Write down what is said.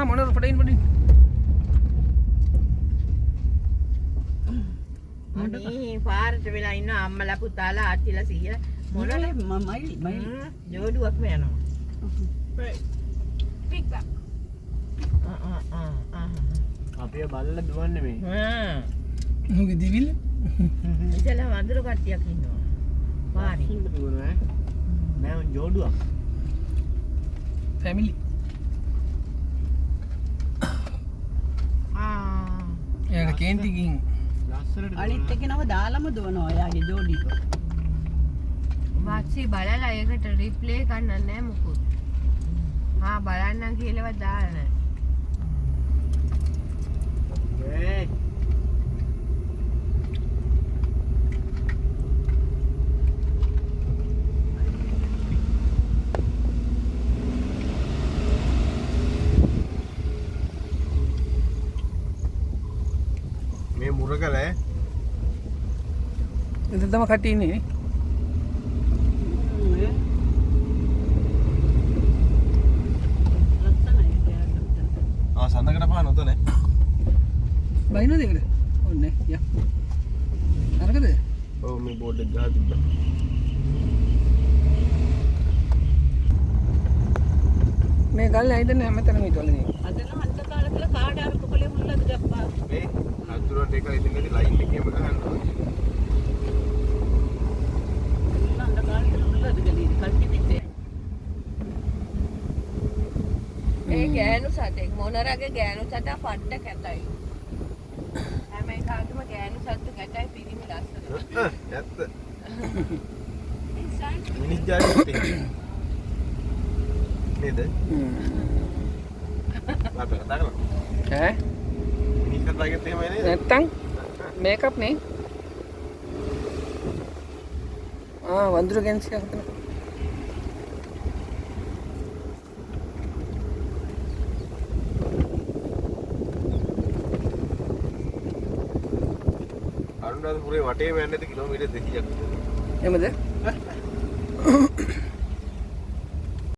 මොනවද පඩින් අනේ පාරට වෙලා ඉන්න අම්මලා පුතාලා ආච්චිලා සීලා මොනවද මයි ජෝඩුවක්ම යනවා පික් බක් අපේ බල්ලා දුවන්නේ මේ නුගේ දිවිල්ල ඉතලා වඳුරු කට්ටියක් ඉන්නවා පාරේ දුවනවා නෑ ජෝඩුවක් ෆැමිලි එයාට කේන්ති ගින් ලස්සනට අනිත් එකේ නම දාලම දුවනවා එයාගේ ජෝඩික. වාචි බලලා ඒකට රිප්ලේ කරන්න නැහැ මොකුත්. බලන්නම් කියලාවත් දාලා නැහැ. ඒ මේ මුරගල එතන තමයි කට්ටිය ඉන්නේ නේ. සඳකට පාන උතනේ බයිනෝද ඒකට? ඕනේ යා. අරකද? ඔව් මේ බෝඩ් එක ගහලා තිබ්බා. මේ ගල්ල හිටන්නේ හැමතැනම ඉතවලනේ. අද නම් අන්ත කාලේ කියලා කාඩ අර කොලේ මුල්ලද ගප්පා. මේ අතුරට එක ඉතින් නැති ලයින් එකේම ගහන්න ඕනේ. අන්ත කාලේ මුල්ලද ගලී කල්ටි පිටේ. ඒ ගෑනු සතෙක් මොනරගේ ගෑනු සතා පට්ට කැතයි. හැම එකකටම ගෑනු සත්තු කැතයි පිරිමි ලස්සන. ඇත්ත. මිනිස් ජාතියට නේද? අපේ කතා කරලා. ඈ? මිනිස් කතාගෙත් එහෙමයි නේද? නැත්තම් මේකප් නේ. වඳුරු ගෙන්ස් එකක් හදන්න. අරුණාචලපුරේ වටේම යන්නේ කිලෝමීටර් 200ක් විතර. එහෙමද?